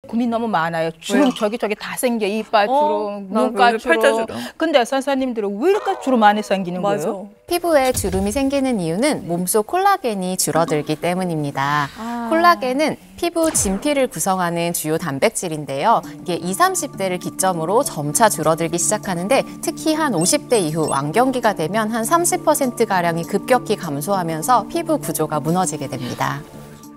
고민 너무 많아요. 주름 저기 다 생겨. 이빨 주름, 눈가 주름. 팔자 주름. 근데 선생님들은 왜 이렇게 주름 많이 생기는 거예요? 피부에 주름이 생기는 이유는 몸속 콜라겐이 줄어들기 때문입니다. 콜라겐은 피부 진피를 구성하는 주요 단백질인데요. 이게 20, 30대를 기점으로 점차 줄어들기 시작하는데 특히 한 50대 이후 완경기가 되면 한 30%가량이 급격히 감소하면서 피부 구조가 무너지게 됩니다.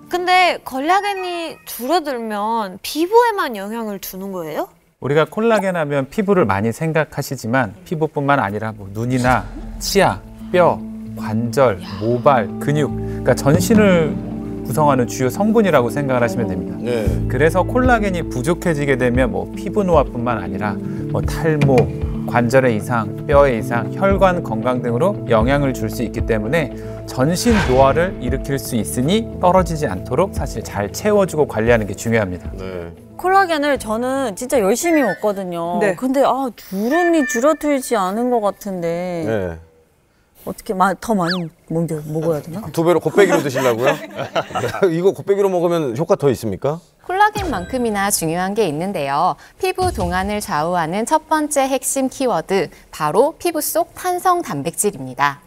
근데 콜라겐이 줄어들면 피부에만 영향을 주는 거예요? 우리가 콜라겐 하면 피부를 많이 생각하시지만 피부뿐만 아니라 뭐 눈이나 치아, 뼈, 관절, 모발, 근육, 그러니까 전신을 구성하는 주요 성분이라고 생각을 하시면 됩니다. 네. 그래서 콜라겐이 부족해지게 되면 뭐 피부 노화뿐만 아니라 뭐 탈모, 관절의 이상, 뼈의 이상, 혈관 건강 등으로 영향을 줄 수 있기 때문에 전신 노화를 일으킬 수 있으니 떨어지지 않도록 사실 잘 채워주고 관리하는 게 중요합니다. 네. 콜라겐을 저는 진짜 열심히 먹거든요. 네. 근데 주름이 줄어들지 않은 것 같은데 네. 어떻게 더 많이 먹어야 되나? 2배로 곱빼기로 드시려고요? 이거 곱빼기로 먹으면 효과 더 있습니까? 콜라겐만큼이나 중요한 게 있는데요. 피부 동안을 좌우하는 첫 번째 핵심 키워드, 바로 피부 속 탄성 단백질입니다.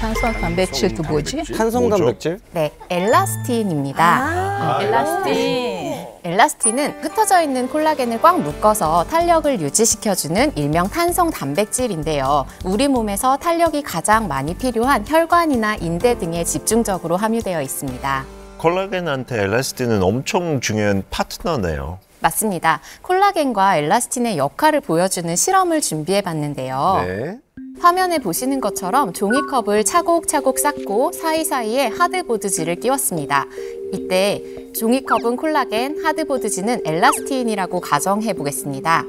탄성 단백질도 뭐지? 탄성 단백질? 네, 엘라스틴입니다. 엘라스틴. 엘라스틴은 흩어져 있는 콜라겐을 꽉 묶어서 탄력을 유지시켜주는 일명 탄성 단백질인데요. 우리 몸에서 탄력이 가장 많이 필요한 혈관이나 인대 등에 집중적으로 함유되어 있습니다. 콜라겐한테 엘라스틴은 엄청 중요한 파트너네요. 맞습니다. 콜라겐과 엘라스틴의 역할을 보여주는 실험을 준비해 봤는데요. 네. 화면에 보시는 것처럼 종이컵을 차곡차곡 쌓고 사이사이에 하드보드지를 끼웠습니다. 이때 종이컵은 콜라겐, 하드보드지는 엘라스틴이라고 가정해 보겠습니다.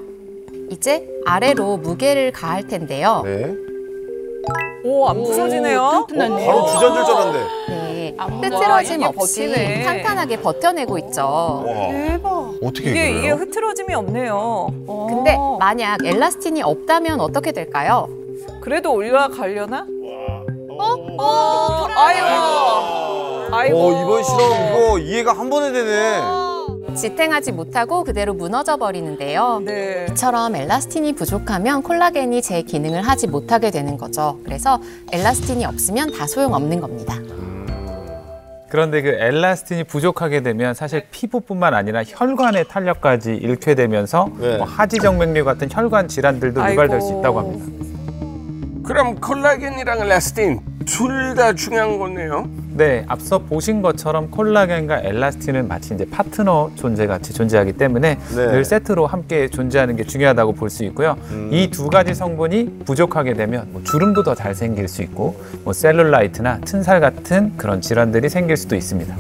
이제 아래로 무게를 가할 텐데요. 네. 오, 안 부서지네요. 바로 주저앉을 줄 알았는데. 네, 와, 흐트러짐 이게 없이 버티네. 탄탄하게 버텨내고 있죠. 대박. 어떻게 이게 이거요? 흐트러짐이 없네요. 근데 만약 엘라스틴이 없다면 어떻게 될까요? 그래도 올라가려나? 아이고. 이번 실험 이거 이해가 한 번에 되네. 지탱하지 못하고 그대로 무너져 버리는데요. 네. 이처럼 엘라스틴이 부족하면 콜라겐이 제 기능을 하지 못하게 되는 거죠. 그래서 엘라스틴이 없으면 다 소용없는 겁니다. 그런데 그 엘라스틴이 부족하게 되면 사실 피부뿐만 아니라 혈관의 탄력까지 잃게 되면서 네. 뭐 하지정맥류 같은 혈관 질환들도 유발될 수 있다고 합니다. 그럼 콜라겐이랑 엘라스틴 둘 다 중요한 거네요. 네, 앞서 보신 것처럼 콜라겐과 엘라스틴은 마치 이제 파트너 존재같이 존재하기 때문에 네. 늘 세트로 함께 존재하는 게 중요하다고 볼 수 있고요. 이 두 가지 성분이 부족하게 되면 뭐 주름도 더 잘 생길 수 있고 뭐 셀룰라이트나 튼살 같은 그런 질환들이 생길 수도 있습니다.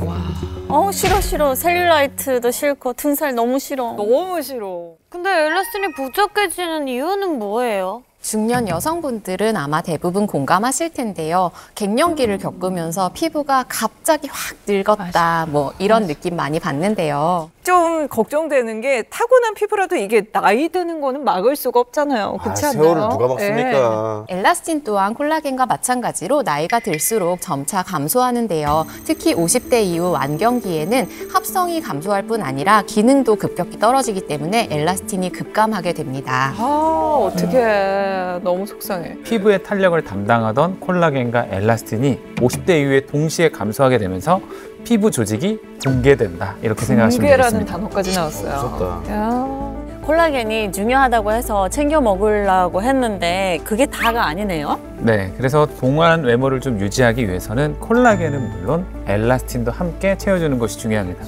싫어. 셀룰라이트도 싫고 튼살 너무 싫어. 너무 싫어. 근데 엘라스틴이 부족해지는 이유는 뭐예요? 중년 여성분들은 아마 대부분 공감하실 텐데요. 갱년기를 겪으면서 피부가 갑자기 확 늙었다, 뭐 이런 느낌 많이 받는데요. 좀 걱정되는 게 타고난 피부라도 이게 나이 드는 거는 막을 수가 없잖아요. 그렇지 않나요? 세월을 누가 막습니까? 엘라스틴 또한 콜라겐과 마찬가지로 나이가 들수록 점차 감소하는데요. 특히 50대 이후 완경기에는 합성이 감소할 뿐 아니라 기능도 급격히 떨어지기 때문에 엘라스틴이 급감하게 됩니다. 어떡해. 너무 속상해. 피부의 탄력을 담당하던 콜라겐과 엘라스틴이 50대 이후에 동시에 감소하게 되면서 피부 조직이 붕괴된다, 이렇게 생각하시면 붕괴라는 되겠습니다. 단어까지 나왔어요. 무섭다. 야. 콜라겐이 중요하다고 해서 챙겨 먹으려고 했는데 그게 다가 아니네요. 네, 그래서 동안 외모를 좀 유지하기 위해서는 콜라겐은 물론 엘라스틴도 함께 채워주는 것이 중요합니다.